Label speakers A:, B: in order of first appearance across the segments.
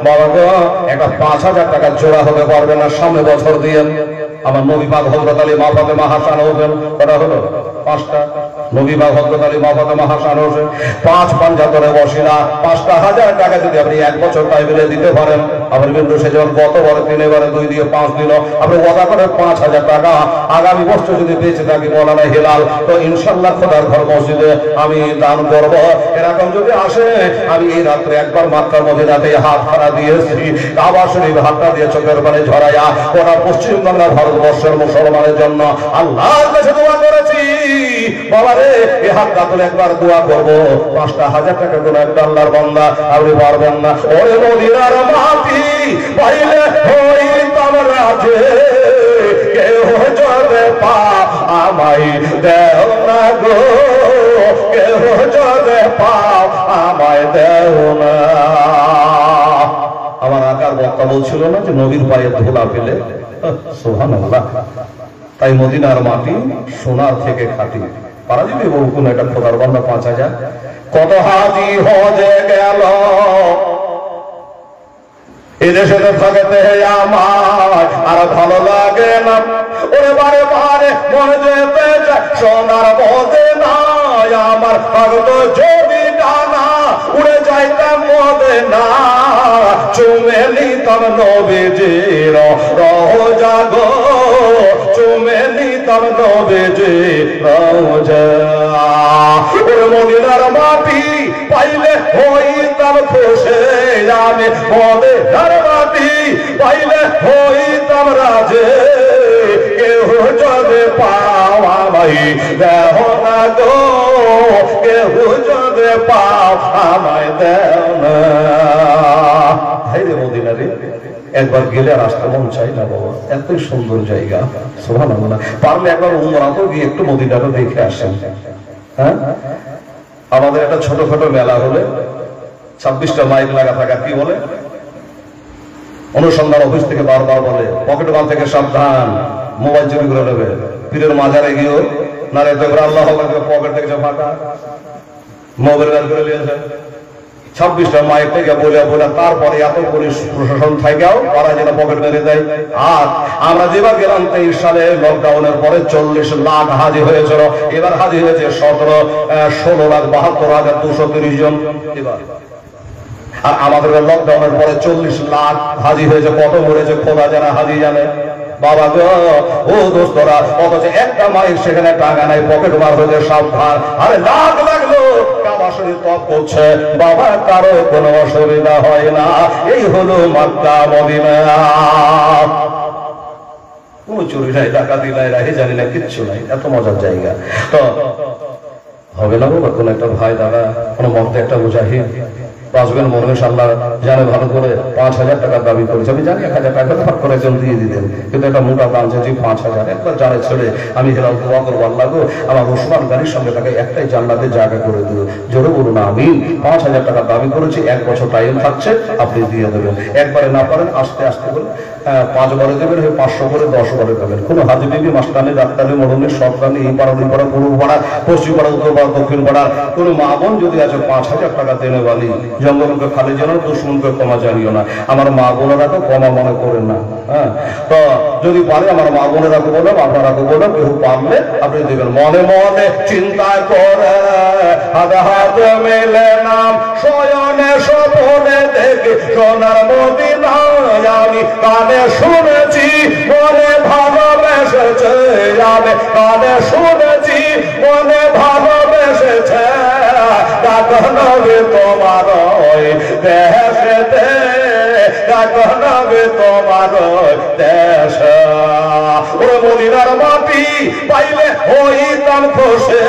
A: বাবা গো, একটা 5,000 টাকা জোড়া হতে পারবে না সামনে বছর দিয়ে? আমার নবী পাক হযরত আলী মা ফাতেমা হাসান হোসেন কটা হলো? 5টা। নবী পাক হযরত আলী মা ফাতেমা হাসান হোসেন 5 পাঞ্জা ধরে বসিনা 5,000 টাকা যদি আপনি এক বছর টাইমে দিতে পারেন, আবার কিন্তু সে যখন গত বছর 3 এবারে 2 দিয়ে 5 দিল, আপনি ওয়াদা করে 5,000 টাকা আগামী বছর যদি বেঁচে থাকি মৌলানা হেলাল, তো ইনশাআল্লাহ খোদার ঘর মসজিদে আমি দান করব। এরকম যদি আসে, আমি এই রাত্রে একবার মাত্রার মধ্যে যাতে হাত খাড়া দিয়েছি, কাবা শরীফ হাতটা দিয়ে চোখের পানি ঝরাইয়া ওরা পশ্চিমবাংলা ভারতবর্ষের মুসলমানের জন্য আল্লাহর কাছে দোয়া করেছি। বাবা রে, এই হাতটা তুলে একবার দোয়া করব। 5,000 টাকা কোন একটা আল্লাহর বান্দা আপনি পারবেন না। ওরে মদিনার মাটি পাইলে হইতাম রাজে, কেউ যদি পা আমায় দেও না গো, কেউ যদি পা আমায় দেও না। আমার আকার বক্তা বলছিল না যে নবীর পায়ে ধুলা পেলে, সুবহানাল্লাহ। তাই মদিনার মাটি সোনার থেকে খাঁটি। পারা যাবে কোন একটা খোদার বান্দা 5,000? কত হাজি হজে গেল এদেশে থাকতে আমার আর ভালো লাগে না। ওরে বারে বারে মনে যেতে চায় সোনার মদিনা, আমার ভক্ত যদি ডানা উড়ে যাইতাম মদিনা, চুমে নিতাম নবীজির রওজা গো, চুমে নিতাম নবীজির রওজা। ওরে মদিনার মাটি পাইলে হইতাম খুশি, আমি মদিনার মাটি পাইলে হইতাম রাজে, কেউ যদি পাও আমায় দেও না গো, কেউ যদি পাও আমায় দেও না। ভাই রে মদিনারে একবার গেলে আর আসতে মন চাই না বাবা, এত সুন্দর জায়গা, সুবহানাল্লাহ। পারলে একবার উমরাতেও গিয়ে একটু মদিনাটা দেখে আসেন। হ্যাঁ, আমাদের একটা ছোটখাটো মেলা হলে 26টা মাইক লাগা থাকা, কি বলে অনুসন্ধান অফিস থেকে বারবার বলে পকেট মাল থেকে সাবধান, মোবাইল চুরি করে নেবে। পীরের মাজারে গিয়েও না রে তো আল্লাহ পকেট থেকে ফাঁকা মোবাইল বের করে নিয়েছে। 26টা মাইক থেকে বলে বলে তারপরে এত পুলিশ প্রশাসন থাকেও ওরা যেন পকেট মেরে দেয়। আর আমরা যেবার গেলাম 23 সালে লকডাউনের পরে 40 লাখ হাজি হয়েছিল, এবার হাজি হয়েছে 16,72,230 জন। এবার আর আমাদের লকডাউনের পরে 40 লাখ হাজি হয়েছে, কত মরেছে খোদা জানে, হাজি জানে। বাবা গো, ও দোস্তরা, অথচ একটা মাইক সেখানে টাকা নাই, পকেট মার হয়েছে সাবধান। আরে লাখ লাগলো কাবা শরীফ তপ করছে বাবা, কারো কোনো অসুবিধা হয় না। এই হলো মক্কা মদিনা। কোন চুরি নাই, ডাকাতি নাই, রাহি জানি না, কিচ্ছু নাই, এত মজার জায়গা। তো হবে না বাবা, কোন একটা ভাই দাদা কোন মধ্যে একটা মুজাহিদ বাসবেন মরবেশ আল্লাহ জানে ভালো করে 5,000 টাকা দাবি করেছে। আমি জানি 1,000 টাকা ভাগ করে একজন দিয়ে দিতেন, কিন্তু একটা মোটা দাম চেয়েছি 5,000। একবার জানে ছেড়ে আমি হেলাল দোয়া করবো, আল্লাহ গো আমার ওসমান গাড়ির সঙ্গে তাকে একটাই জান্নাতে জায়গা করে দিল। জোরে বলুন আমিন। 5,000 টাকা দাবি করেছি, 1 বছর টাইম থাকছে, আপনি দিয়ে দেবেন। একবারে না পারেন আস্তে আস্তে করে 5 বারে দেবেন, 500 করে 10 বারে দেবেন। কোনো হাজি বিবি মাস্টানি ডাক্তারি মরণী সরকারি এই পাড়া ওই পাড়া পূর্ব পাড়া পশ্চিম পাড়া উত্তর পাড়া দক্ষিণ পাড়ার কোনো মা বোন যদি আছে 5,000 টাকা দেনে বালি, জঙ্গলকে খালি জানো, দুশ্মনকে ক্ষমা জানিও না। আমার মা বোনেরা তো ক্ষমা মনে করেন না। হ্যাঁ, তো যদি পারে আমার মা বোনেরা বললাম, আপনারা বললাম, কেউ পারলে আপনি দেবেন। মনে মনে চিন্তা করে হাতে হাতে মেলে নাম শয়নে স্বপনে দেখে সোনার মদিনা, আমি কানে শুনেছি মনে ভালোবেসেছে, আমি কানে শুনেছি মনে ভালোবেসেছে, নবী তোমার দেশেতে, নবী তোমার দেশ। ওরে মদিনার মাটি পাইলে হইতাম খুশি,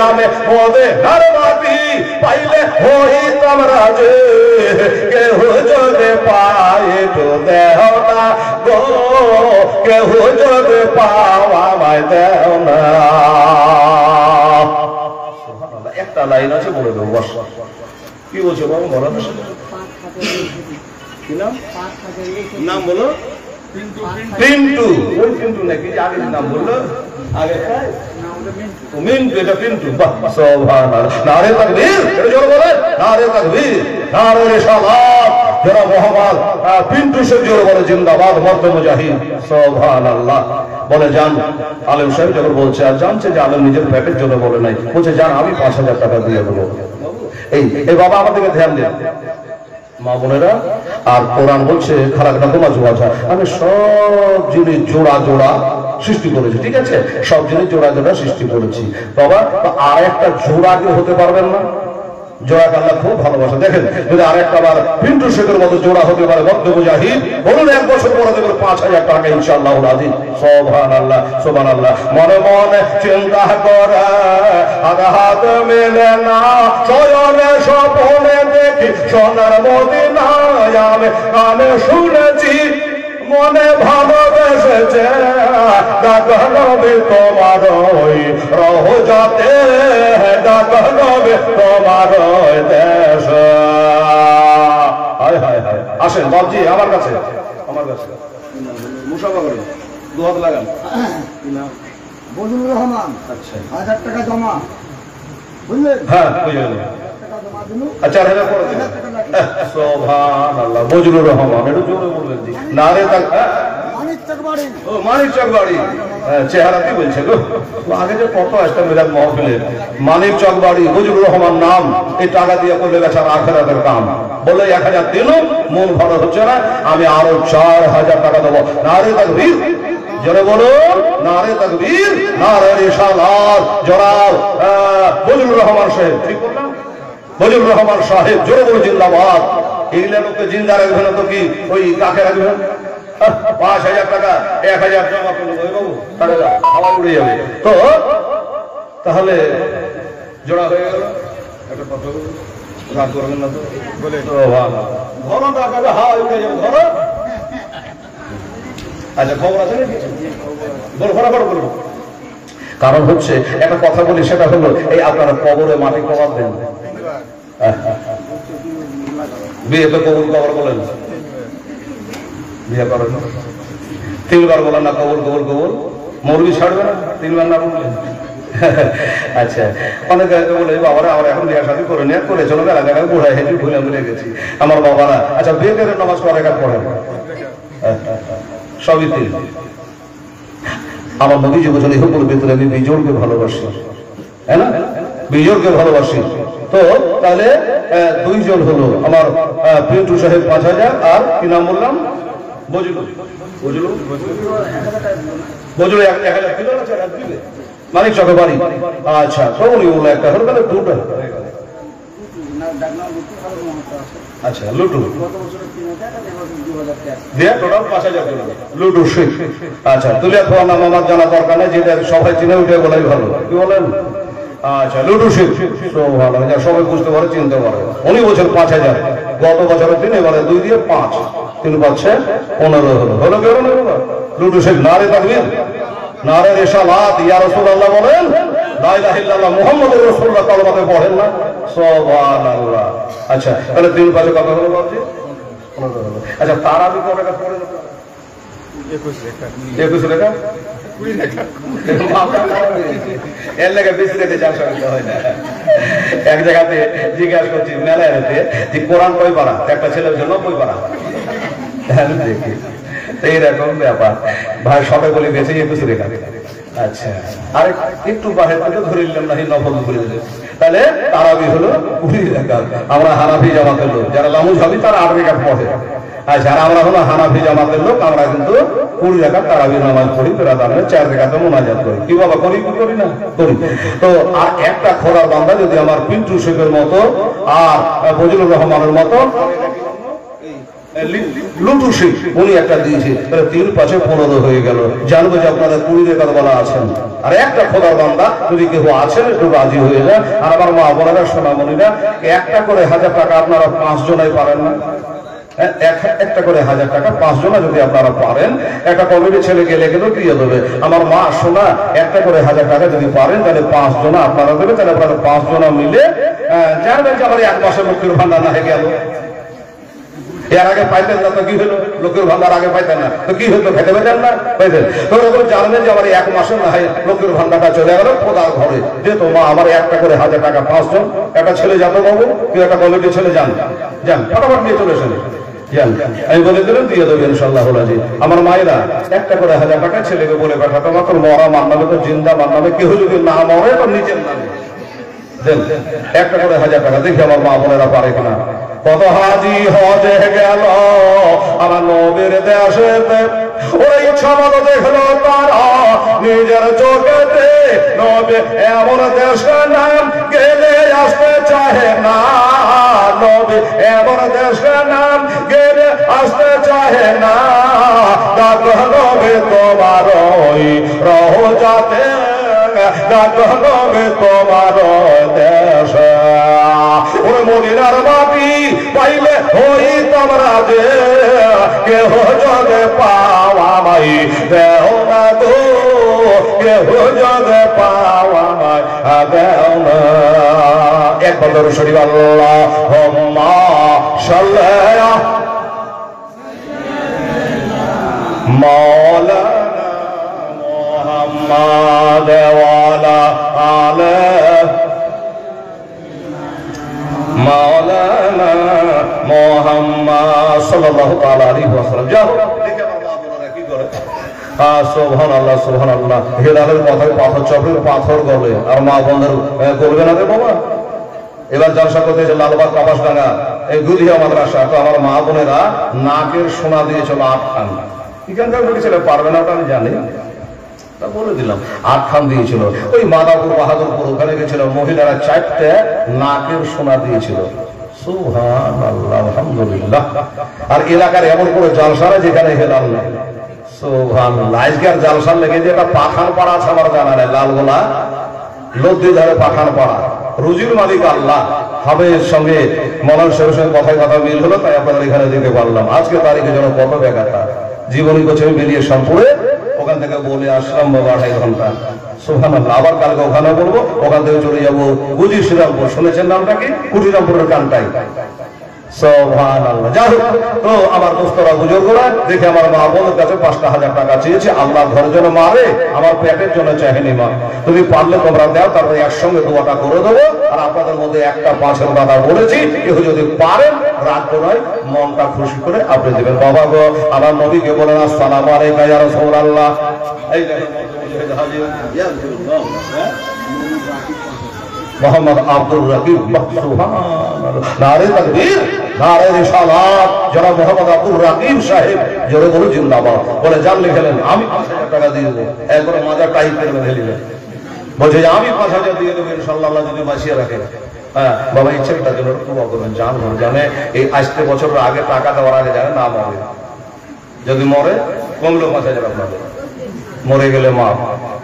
A: আমি মদিনার মাটি পাইলে হইতাম রাজে, কেহ যদি পায় তো দেও না গো, কেহ যদি পাও আমায় দেও না। একটা লাইন আছে বলে দেবো, বস। কি বলছো বাবু, বলো কি নাম? নাম বলো। পিন্টু। ওই পিন্টু নাকি আগে নাম বললো, আগে মিন্টু, এটা পিন্টু। সুবহানাল্লাহ, নারে তাকবীর, এটা জোরে বলেন, নারে তাকবীর, নারে রিসালাত। যারা মোহাম্মদ পিন্টু শেখ জোরে বলে জিন্দাবাদ মর্দ মুজাহিদ সুবহানাল্লাহ। বলে যান আলেম সাহেব যখন বলছে আর জানছে যে আলেম নিজের পেটের জন্য বলে নাই, বলছে যান আমি 5,000 টাকা দিয়ে দেবো। এই বাবা আমাদেরকে ধ্যান দেন মা বোনেরা। আর কোরআন বলছে খালাকনাকুম আজওয়াজা, আমি সব জিনিস জোড়া জোড়া সৃষ্টি করেছি, ঠিক আছে, সব জিনিস জোড়া জোড়া সৃষ্টি করেছি বাবা। আর একটা জোড়া কি হতে পারবেন না? জোড়াকে আল্লাহ খুব ভালোবাসে। দেখেন যদি আরেকটা বার পিন্টু শেখের মতো জোড়া হতে পারে মর্দ মুজাহিদ, বলুন 1 বছর পরে দেবেন 5,000 টাকা ইনশাআল্লাহ আযীম। সুবহানাল্লাহ সুবহানাল্লাহ। মনে মনে চিন্তা করে আঘাত মেলে না, শয়নে স্বপ্নে দেখি সোনার মদিনায়, আমি কানে শুনেছি মনে ভালোবেসেছে ডাকনবী তোমার ওই রওজাতে, ডাকনবী তোমার ওই দেশ। হায় হায় হায়। আসেন বাবজি আমার কাছে, আমার কাছে মুসাফা করেন, 2 হাত লাগান।
B: বজলুর রহমান।
A: আচ্ছা
B: 1000 টাকা জমা, বুঝলেন?
A: হ্যাঁ বুঝলেন। আচ্ছা 4,000 করে দিন। সুবহানাল্লাহ। বজলুর রহমান একটু জোরে বলবেন জি। নারে তাক ও মানিক চক বাড়ি। চেহারা কি বলছে গো, আগে যে কত আসতে মিলাদ মাহফিলে। মানিক চক বাড়ি, বজলুর রহমান নাম। এই টাকা দিয়ে করলে বেচার আখেরাতের কাম। বলে 1,000 দিল, মন ভালো হচ্ছে না, আমি আরো 4,000 টাকা দেবো। নারে তাকবীর, জোরে বলুন নারে তাকবীর, নারে রিসালাত। জনাব বজলুর রহমান সাহেব, ঠিক বললাম? বজলুর রহমান সাহেব জোরে বলে জিন্দাবাদ। এইগুলা লোককে জিন্দা রাখবেন তো কি ওই কাকে রাখবেন? 5,000 টাকা 1,000 জমা করলো ওই বাবু, তাহলে হাওয়া উড়ে যাবে। তো তাহলে জোড়া হয়ে গেল। একটা কথা রাগ করবেন না তো, বলে তো ভালো ঘর টাকা হাওয়া উড়ে যাবে ঘর। আচ্ছা খবর আছে নাকি? বল ফটাফট বলবো। কারণ হচ্ছে একটা কথা বলি, সেটা হলো এই আপনারা কবরে মাটি কবর দেন, বিয়ে তো কবুল কবর বলেন, বিয়ে করেন 3 বার বলেন না কবুল কবুল কবুল, মৌলবি ছাড়বে না 3 বার না বললেন। আচ্ছা অনেকে বলে বাবারা আমার এখন বিয়ে শাদী করে নিয়ে করে চলো বেলা জায়গায় বুড়ায় হেঁটে ভুলে ভুলে গেছি আমার বাবারা। আচ্ছা বিয়ে করে নামাজ পড়ে কাজ পড়ে সবই 3। আমার নবী যুবজন ইহুকুল ভিতরে আমি বিজোড়কে ভালোবাসি, হ্যাঁ না, বিজোড়কে ভালোবাসি। তো তাহলে 2 জন হলো আমার পিন্টু সাহেব 5,000, আর কি নাম বললাম বজলু, বজলু বজলু 1,000 কিলো না 4 দিবে মানিক চকে বাড়ি। আচ্ছা কবুলি বললো একটা হলো, তাহলে 2টা। আচ্ছা লুটু দিয়ে টোটাল 5,000 দিল লুটু শেখ। আচ্ছা তুলিয়া তোমার নাম আমার জানা দরকার নেই, যেটা সবাই চিনে উঠে বলাই ভালো, কি বলেন? আচ্ছা লুটু শেখ ভালো, সবাই বুঝতে পারে চিনতে পারে। উনি বলছেন 5,000, গত বছরের 3, এবারে 2 দিয়ে 5, 3 পাচ্ছে 15 হলো। হলো কেউ না লুটু শেখ। নারে তাকবীর, নারে রিসালাত। ইয়া রাসূলুল্লাহ বলেন, লা ইলাহা ইল্লাল্লাহ মুহাম্মাদুর রাসূলুল্লাহ কালমাতে পড়েন না? সুবহানাল্লাহ। আচ্ছা তাহলে 3 পাঁচে কত হলো বাবজি? 15 হলো। আচ্ছা তারাবি কত টাকা পড়ে? 21 টাকা 20 টাকা। এর লেগে বেশি রেটে চাষ করতে হয় না। এক জায়গাতে জিজ্ঞাসা করছি মেলায় হতে যে কোরআন কয় পারা, একটা ছেলে হচ্ছে 90 পারা। দেখি এইরকম ব্যাপার ভাই, সবাই বলে গেছে 21 টাকা। আচ্ছা আর একটু বাহির থেকে ধরে নিলাম না, নফল করে দিলে তাহলে তারাবি হলো 20 টাকা। আমরা হানাফি জামাতের লোক, যারা লামুজ হবি তারা 8 টাকা পড়ে। আচ্ছা আর আমরা হলো হানাফি জামাতের লোক, আমরা কিন্তু 20 টাকা তারাবি নামাজ পড়ি, তোরা দাঁড়ালে 4 টাকাতে মোনাজাত করি। কি বাবা করি কি করি না করি? তো আর একটা খোরার বান্দা যদি আমার পিন্টু শেখের মতো আর বজলুর রহমানের মতো লুটু শেখ উনি একটা দিয়েছে, তাহলে 3 পাঁচে 15 হয়ে গেল। জানবো যে আপনারা 20 টাকার বলা আছেন। আর একটা খোদার বান্দা যদি কেউ আছেন একটু রাজি হয়ে যায়। আর আমার মা বোনেরা সোনামণিরা, একটা করে 1,000 টাকা আপনারা 5 জনাই পারেন না? একটা করে 1,000 টাকা 5 জনা যদি আপনারা পারেন, একটা কমিটি ছেলে গেলে দিয়ে দেবে। আমার মা শোনা একটা করে 1,000 টাকা যদি পারেন তাহলে 5 জনা আপনারা দেবে, তাহলে আপনারা 5 জনা মিলে জানবেন যে আমার 1 মাসের লক্ষ্মীর ভান্ডার না হয়ে গেল। এর আগে পাইতেন না তো কি হলো? লোকের ভান্ডার আগে পাইতেন না তো কি হতো? খেতে পেতেন না, পাইতেন তো। জানবেন যে আমার 1 মাসের না হয় লোকের ভান্ডারটা চলে গেল খোদার ঘরে। যে তো মা আমার একটা করে 1,000 টাকা 5 জন, একটা ছেলে যাতো বাবু, কেউ একটা কমিটি ছেলে যান যান ফটাফট নিয়ে চলে এসেন। আমি বলে দিলাম দিয়ে দেবো ইনশাআল্লাহ। আমার মায়েরা একটা করে 1000 টাকা ছেলেকে বলে পাঠাতো, মাত্র মরা মান্নাবে তো জিন্দা মান্নাবে, কেউ যদি না মরে তো নিজের নামে দেন একটা করে 1000 টাকা। দেখি আমার মা বোনেরা পারে কিনা। কত হাজি হজে গেল আমার নবীর দেশেতে, ওরা ইচ্ছা মতো দেখলো তারা নিজের চোখেতে, নবী এমন দেশের নাম গেলে আসতে চাহে না, নবী এমন দেশের নাম গেলে আসতে চাহে না, নবী তোমার ওই রওজাতে, নবী তোমার দেশে, ওরে মদিনার মাটি পাইলে হই তোমরা যে, কেহ যদি পাওয়া মাই দেও না গো, কেহ যদি পাওয়া মাই দেও না। একবার দরুদ শরীফ আল্লাহুম্মা সাল্লি মাওলানা মুহাম্মাদ ওয়া আলা আলি মাওলানা মুহাম্মদ সাল্লাল্লাহু তাআলা আলাইহি ওয়াসাল্লাম। যাও দেখে বাবা আপনারা কি করে, সুবহানাল্লাহ সুবহানাল্লাহ। হেলালের মাথায় পাথর চপড়ে পাথর গলে, আর মা বোনদের করবে না রে বাবা। এবার জলসা করতে যে লালবাগ কাপাসডাঙ্গা এই গুলিয়া মাদ্রাসা, তো আমার মা বোনেরা নাকের সোনা দিয়েছিল 8 খান। এখানকার ছেলে পারবে না ওটা আমি জানি, তা বলে দিলাম। 8 খান দিয়েছিল। ওই মাদাপুর বাহাদুরপুর ওখানে গেছিল, মহিলারা 4টে নাকের সোনা দিয়েছিল। সুবহানাল্লাহ আলহামদুলিল্লাহ। আর এলাকার এমন করে জলসারা যেখানে হেলাল নেই। সুবহানাল্লাহ। আজকের জলসার লেগে যে একটা পাখান পাড়া আছে আমার জানা নেই, লালগোলা লদ্দি ধারে পাখান পাড়া, রুজির মালিক আল্লাহ। হাবের সঙ্গে মলান সাহেবের সঙ্গে কথায় কথা মিল হলো, তাই আপনাদের এখানে দিতে পারলাম। আজকে তারিখে যেন কত ব্যাঘাটা জীবনী করছে মিলিয়ে সম্পূর্ণ ওখান থেকে বলে আসলাম বাবা 2.5 ঘন্টা। সুবহানাল্লাহ। আবার কালকে ওখানে বলবো, ওখান থেকে চলে যাবো গুজি শ্রীরামপুর। শুনেছেন নামটা কি? কুটিরামপুরের কানটাই। সুবহানাল্লাহ। যাই হোক, তো আমার দোস্তরা বুজুর্গরা দেখে আমার মা বোনের কাছে 5,000 টাকা চেয়েছে। আল্লাহ ঘরের জন্য মারে, আমার পেটের জন্য চাইনি মা। তুমি পারলে তোমরা দাও, তারপরে একসঙ্গে দোয়াটা করে দেবো। আর আপনাদের মধ্যে একটা 5-এর দাদা বলেছি, কেউ যদি পারেন রাত নয় মনটা খুশি করে আপনি দেবেন। বাবা গো, আমার নবীকে বলেন আসসালামু আলাইকা ইয়া রাসূলুল্লাহ। এই মোহাম্মদ আব্দুর রাকিব, সুবহানাল্লাহ। নারে তাকবীর, নারে রিসালাত। যারা মোহাম্মদ আব্দুর রাকিব সাহেব জোরে বলে জিন্দাবাদ বলে জান লিখলেন, আমি 5,000 টাকা দিয়ে দেবো। একবার মাজার টাইপ করে ঢেলিলেন, বলছে যে আমি 5,000 দিয়ে দেবো ইনশাআল্লাহ, আল্লাহ যদি বাঁচিয়ে রাখে। হ্যাঁ বাবা, ইচ্ছেটার জন্য দোয়া করবেন। জান জানে এই আসতে বছরের আগে টাকা দেওয়ার আগে জানে না মরে, যদি মরে কমলো 5,000 আপনাদের। মরে গেলে মা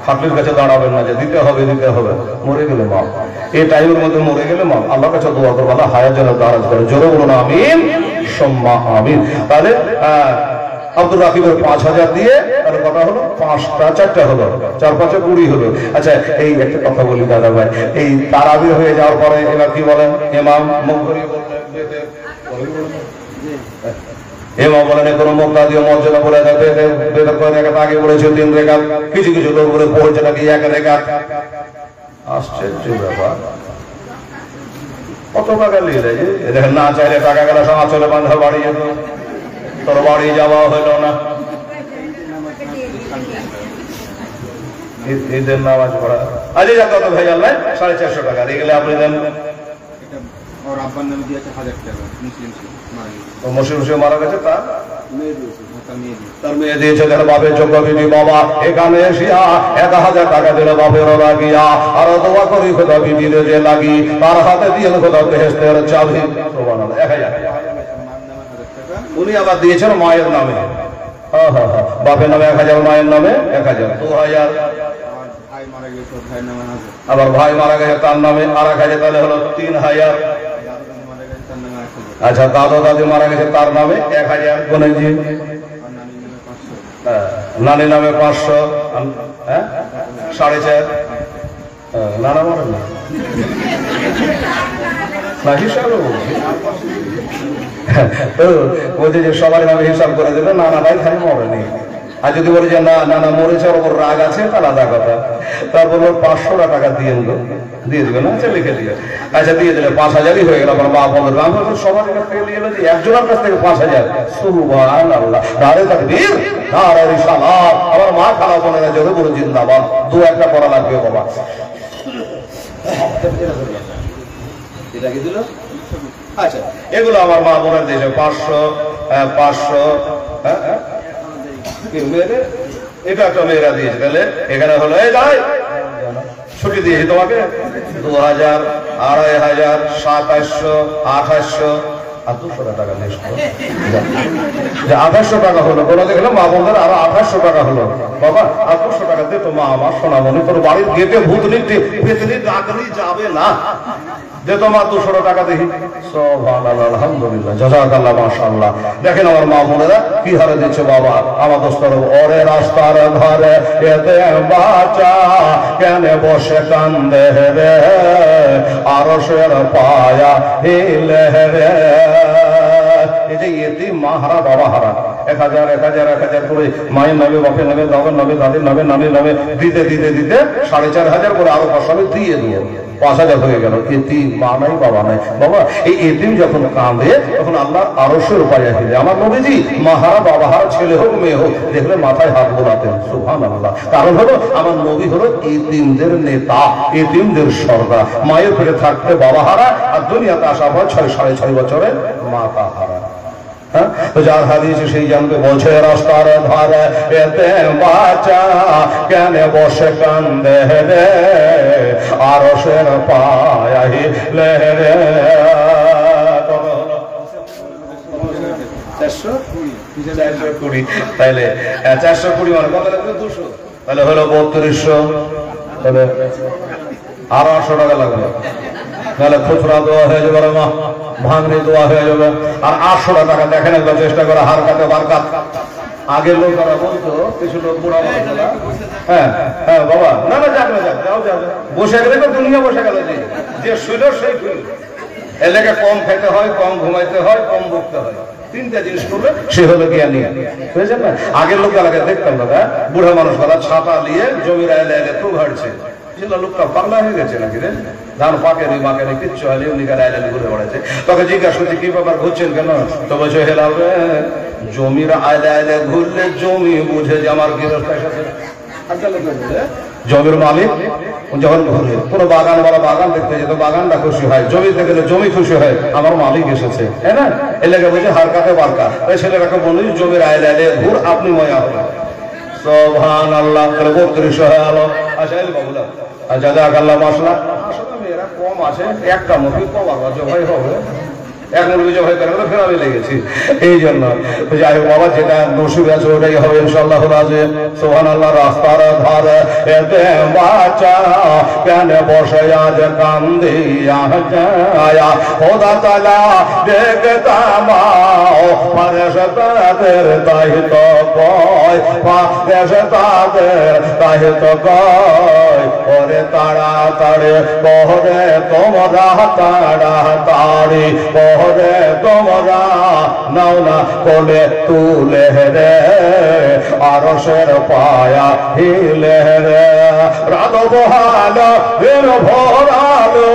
A: খাটলির কাছে দাঁড়াবেন না যে দিতে হবে দিতে হবে, মরে গেলে মা এই টাইমের মধ্যে মরে গেলে মা আল্লাহর কাছে দোয়া করবো, আল্লাহ হায়াত যেন দারাজ করে। জোরে বলুন আমিন সম্মা আমিন। তাহলে আব্দুর রাকিবের 5,000 দিয়ে তাহলে কথা হলো 5টা 4টা হলো, 4-5-এ 20 হলো। আচ্ছা এই একটা কথা বলি দাদা ভাই, এই তারাবি হয়ে যাওয়ার পরে এবার কি বলেন, ইমাম মুখ ঘুরিয়ে এমা বলেন কোনো মুক্তা দিয়ে মর্যাদা বলে আগে বলেছে 3 রেখাত, কিছু কিছু লোক বলে পড়ছে নাকি 1 রেখাত। আশ্চর্য ব্যাপার, কত টাকা নিয়ে যায় দেখেন। না চাইলে টাকা গেলে সব চলে বান্ধব বাড়ি যেত, তোর বাড়ি যাওয়া হইল না। ঈদের নামাজ পড়া আজ যা কত ভাই আল্লাহ 450 টাকা দিয়ে গেলে আপনি দেন।
C: और আব্বার নামে দিয়েছে 1000 টাকা, মুসলিম ছিল মারা গেছে।
A: তো মুসলিম মারা গেছে,
C: তার
A: মেয়ে দিয়েছে তার বাপের যোগ্য বিবি। বাবা এখানে এসিয়া 1000 টাকা দিলে বাপের লাগিয়া, আর দোয়া করি খোদা বিবির যে লাগি, তার হাতে দিয়ে খোদা বেহেশতের চাবি। সুবহানাল্লাহ। 1000 উনি আবার দিয়েছেন মায়ের নামে। হ্যাঁ হ্যাঁ হ্যাঁ, বাপের নামে 1000, মায়ের নামে 1000, 2000।
C: ভাই মারা গেছে, ভাই নামে 1000।
A: আবার ভাই মারা গেছে তার নামে আর 1000, তাহলে হলো 3000। আচ্ছা দাদা দাদি মারা গেছে তার নামে 1000 গুনে দিয়ে, নানি নামে 500, হ্যাঁ 4.5। নানা মারা না হিসাবে বলছে যে সবার নামে হিসাব করে দেবে, নানা ভাই খালি মরেনি। আর যদি বলি যে না না না মরেছে ওর উপর রাগ আছে তা আলাদা কথা। তারপর 500 টাকা দিয়ে দিবেন, আচ্ছা লিখে দিয়ে, আচ্ছা দিয়ে দিলে 5000ই হয়ে গেল। আমার মা বন্ধুর গান সবার কাছ থেকে নিয়ে এলো যে একজনের কাছ থেকে 5000। সুবহানাল্লাহ, নারে তাকবীর, নারে রিসালাত। আমার মা খালা বোনেরা জোরে বলে জিন্দাবাদ। দু একটা করা লাগবে বাবা। এটা কি দিল? আচ্ছা, এগুলো আমার মা বোনের দিয়েছে 500 এটা একটা মেয়েরা দিয়েছে। তাহলে এখানে হলো এই যাই ছুটি দিয়েছি তোমাকে 2000, 2500, 2700, 2800 আর 200 টাকা নেই। 2800 টাকা হলো। বলে দেখলাম মা বোনদের আরো 2800 টাকা হলো। বাবা আর 200 টাকা দে তো মা আমার সোনামণি, তোর বাড়ির গেটে ভূতনি পেতনি ডাকলি যাবে না। দে তো মা 200 টাকা দেখি। সুবহানাল্লাহ, আলহামদুলিল্লাহ, জাযাকাল্লাহ, মাশাআল্লাহ। দেখেন আমার মা বোনেরা কি হারে দিচ্ছে বাবা। আমার দোস্তর ওরে রাস্তার ধারে এতে বাচ্চা কেন বসে কান্দে রে, আরশের পায়া হিলে রে। এই যে এতিম মা হারা বাবা হারা 1000 1000 করে মায়ের নামে বাপের নামে দাদার নামে দাদির নামে নামের নামে দিতে দিতে দিতে 4500 করে আরো 500 দিয়ে দিয়ে 5000 হয়ে গেল। এতিম মা নাই বাবা নাই। বাবা এই এতিম যখন কাঁদে তখন আল্লাহ আরশের উপায় হিলে। আমার নবীজি মাহারা বাবা হারা ছেলে হোক মেয়ে হোক দেখলে মাথায় হাত বোলাতেন। সুবহানাল্লাহ। কারণ হলো আমার নবী হলো এতিমদের নেতা, এতিমদের সর্দার। মায়ের পেটে থাকতে বাবা হারা আর দুনিয়াতে আসা পর 6.5 বছরে মাতা হারা। তো যার হাদিস সেই জানতে বলছে রাস্তার ধারে এতে বাচ্চা কেন বসে কান্দে রে, আরশের পায়া হিলে রে। 420 তাইলে 420 মানে কত লাগবে? 200। তাহলে হলো 3200। তাহলে আরো 800 টাকা লাগবে। তাহলে খুচরা দেওয়া হয়ে যাবে, মা ভাঙনি দেওয়া হয়ে যাবে। আর 800 টাকা দেখেন একবার চেষ্টা করে হার কাটে বারকাত। আগের লোকেরা বলতো কিছু লোক বুড়া মানুষরা, হ্যাঁ হ্যাঁ বাবা না না যাক না যাক যাও যাও, বসে গেলে তো দুনিয়া বসে গেল। যে শুইল সেই শুইল। এলাকা কম খেতে হয়, কম ঘুমাইতে হয়, কম বকতে হয়। 3টা জিনিস করলে সে হলো জ্ঞানী। বুঝেছেন না? আগের লোকেরা দেখতাম দাদা বুড়া মানুষরা ছাতা নিয়ে জমির আইলে আইলে খুব হাঁটছে। লোকটা পাগলা হয়ে গেছে নাকি রে, ধান পাকেনি মাকেনি কিচ্ছু হয়নি, উনি আইল্যান্ড ঘুরে বেড়াচ্ছে। তোকে জিজ্ঞাসা করছি কি ব্যাপার ঘুরছেন কেন? তো বলছে হেলাল জমির আইলে আইলে ঘুরলে জমি বুঝে যে আমার গৃহস্থ এসেছে। জমির মালিক যখন ঘুরে কোনো বাগান বড় বাগান দেখতে যেত, বাগানটা খুশি হয়, জমি দেখে জমি খুশি হয়, আমার মালিক এসেছে। হ্যাঁ না, এলাকা বলছে হার কাটে বারকা। ওই ছেলেটাকে বলি জমির আইলে আইলে ঘুর, আপনি ময়া হবে। সুবহানাল্লাহ, 3200 হয়ে গেল। আচ্ছা বাবুলা জাযাকাল্লাহ, মাশাআল্লাহ। আসলে মেয়েরা কম আছে, একটা মুখে কম আবার জবাই হবে, এক মুরগি জবাই করে ফের আমি লেগেছি। এই জন্য যাই হোক বাবা, যেটা নসিবে আছে ওটাই হবে ইনশাআল্লাহ। সুবহানাল্লাহ। রাস্তার ধারে এতে বাচ্চা কেন বসে আজ কান্দিয়া যায়, খোদা তাআলা দেখতাম ফারেশতাদের দায়িত্ব কয়, ফারেশতাদের দায়িত্ব কয়, ওরে তাড়াতাড়ি বহরে তোমরা তাড়াতাড়ি বহরে তোমরা নাও না কোলে তুলে রে, আরশের পায়া হিলে রে। রাত বহালো দিন ভরালো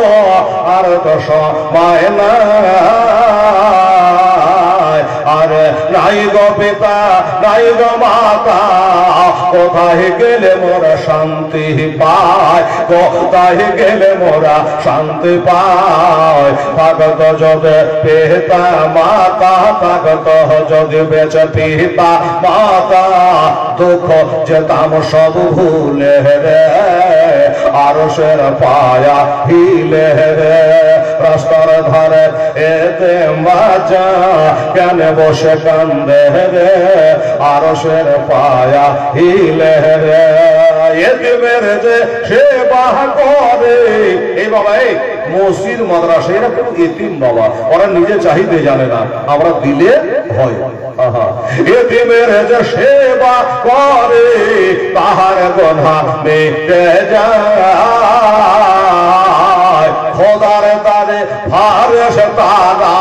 A: আর তো সময় নাই, আরে নাই গো পিতা নাই গো মাতা, কোথায় গেলে মোরা শান্তি পায়, কোথায় গেলে মোরা শান্তি পায়। থাকত যদি পিতা মাতা, থাকত যদি বেঁচে পিতা মাতা, দুঃখ যেতাম সব ভুলে রে, আরশের পায়া হিলে রে। রাস্তার ধারে এতে বাচ্চা কেন বসে কান্দে রে, আরশের পায়া হিলে রে। এতিমের যে সেবা করে, এই বাবা এই মসজিদ মাদ্রাসা এরা কোনো এতিম বাবা, ওরা নিজে চাহিদে জানে না, আমরা দিলে হয়। এতিমের যে সেবা করে তাহার গোনা মিটে যায়, খোদার তারে ফারেশতারা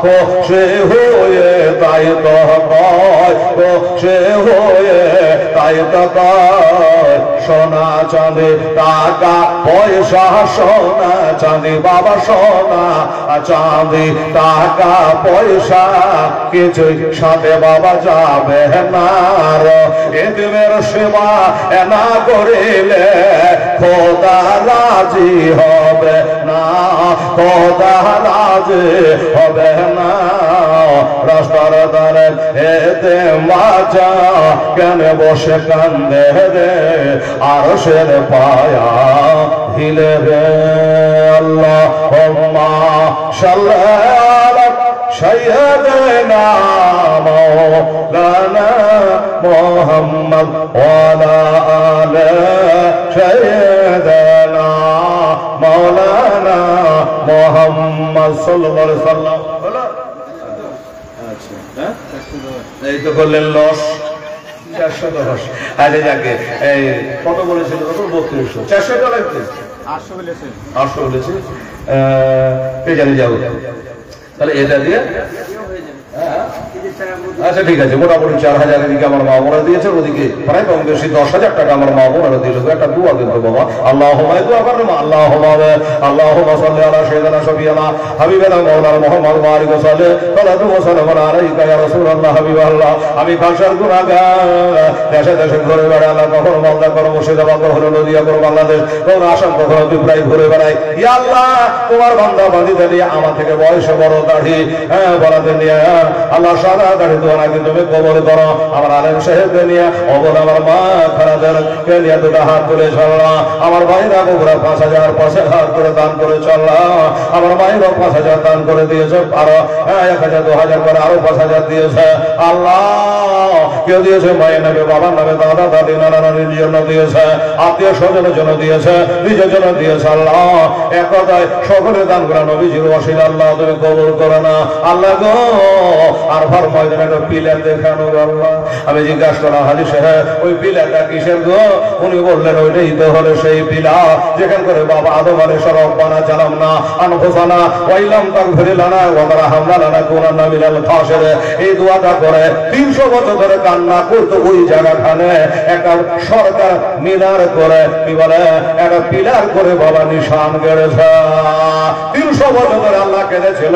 A: খুশি হয়ে তাই তো কয় বসে হয়ে তাই তো কয় সোনা চাঁদি টাকা পয়সা সোনা চাঁদি বাবা সোনা চাঁদি টাকা পয়সা কিছুই সাথে বাবা যাবে না এদের সেবা না করিলে খোদা রাজি হবে না খোদা রাজি হবে না রাস্তার ধারে এতে মাচা কেন বসে কান্দে রে আর সের পায়া হিলে রে আল্লাহুম্মা সাল্লি سيدنا مولانا محمد وعلى آل سيدنا مولانا محمد صلى الله عليه وسلم এই তো করলেন লস 410 আরে যাকে এই কত বলেছিল 3200 400 টাকা লাগবে
C: 800 বলেছেন
A: 800 বলেছি কে জানি যাবো তাহলে এটা দিয়ে আচ্ছা ঠিক আছে মোটামুটি 4000 এদিকে আমার মা বোনা দিয়েছে ওদিকে প্রায় কম বেশি 10,000 টাকা আমার মা বোনারা দিল একটা দোয়া কিন্তু বাবা আল্লাহুম্মা দোয়া করেন আল্লাহুম্মা সাল্লি আলা সাইয়্যিদিনা শাফিয়ানা হাবিবানা মাওলানা মুহাম্মদ ওয়া আলিহি ওয়া সাল্লাতু ওয়া সালামু আলাইকা ইয়া রাসূলুল্লাহ হাবিবাল্লাহ আমি কালচার গুনাহগার দেশে দেশে ঘুরে বেড়াই আল্লাহ কখনো মালদা করো মুর্শিদাবাদ কখনো নদিয়া করো বাংলাদেশ কখনো আসাম কখনো বিপ্রায় ঘুরে বেড়াই ইয়া আল্লাহ তোমার বান্দা বান্দীদের নিয়ে আমার থেকে বয়সে বড় দাড়ি বড়দের নিয়ে আল্লাহ সাদা দাড়ি দোয়া কিন্তু তুমি কবর করো আমার আলেম সাহেবকে নিয়ে অবর আমার মা খারাদেরকে নিয়ে দুটা হাত তুলে চললাম আমার ভাইরা বগুড়া 5,000 হাত করে দান করে চললাম আমার মায়েরও 5,000 দান করে দিয়েছে আরো 1,000 2,000 করে আরো 5,000 দিয়েছে আল্লাহ কেউ দিয়েছে মায়ের নামে বাবার নামে দাদা দাদি নানা নানির জন্য দিয়েছে আত্মীয় স্বজনের জন্য দিয়েছে নিজের জন্য দিয়েছে আল্লাহ এক কথায় সকলের দান করা নবীজির ওসিলা আল্লাহ তুমি কবুল করো না আল্লাহ গো আর ভার ময়দানে একটা পিলার দেখানো আল্লাহ আমি জিজ্ঞাসা করা হাজি সাহেব ওই পিলারটা কিসের গো উনি বললেন ওইটাই তো হলো সেই পিলার যেখান করে বাবা আদম আলাইহিস সালাম বানা চালাম না আনফুসানা ওয়াইলাম তাগফির লানা ওয়া তারহামনা লানাকুনান্না মিনাল খাসিরিন এই দোয়াটা করে 300 বছর ধরে কান্না করতে ওই জায়গাখানে একটা সরকার মিনার করে কি বলে একটা পিলার করে বাবা নিশান গেড়েছে 300 বছর ধরে আল্লাহ কেঁদেছিল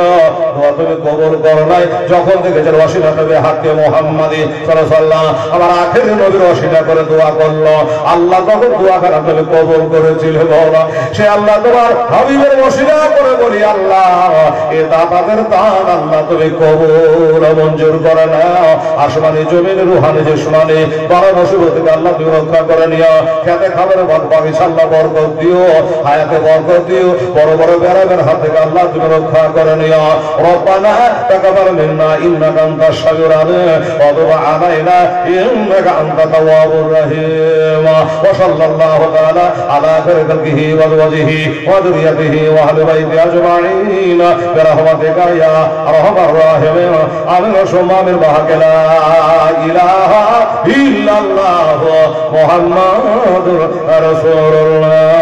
A: দোয়া তুমি কবুল করো নাই যখন দেখেছেন ওয়াসিলা নবী হাতে মুহাম্মাদি সাল্লাল্লাহু আলাইহি ওয়াসাল্লাম আমার আখেরি নবীর ওয়াসিলা করে দোয়া করলো আল্লাহ তখন দোয়া করে তুমি কবুল করেছিল বাবা সে আল্লাহ তোমার হাবিবের ওয়াসিলা করে বলি আল্লাহ এ দাতাদের দান আল্লাহ তুমি কবুল মঞ্জুর করে নাও আসমানি জমিন রুহানি জিসমানি বড় মুসিবত থেকে আল্লাহ তুমি রক্ষা করে নিও খেতে খাবারে বাগিচা আল্লাহ বরকত দিও হায়াতে বরকত দিও বড় বড় বেড়াবের হাত থেকে আল্লাহ তুমি রক্ষা করে নিও রব্বানা তাকাব্বাল মিন্না ইন্নাকা আনতাশ শামিউল আলিম ওয়া তুব আলাইনা ইন্নাকা আনতাত তাওয়াবুর রহিম ওয়া সাল্লাল্লাহু তাআলা আলা খায়রিহি ওয়া ওয়াজহিহি ওয়া যুররিয়াতিহি ওয়া আহলি বাইতি আজমাইন বিরহমাতিকা ইয়া আরহামার রাহিমিন আমিন সুমামির বাহাকালা ইলাহা ইল্লাল্লাহ মুহাম্মাদুর রাসূলুল্লাহ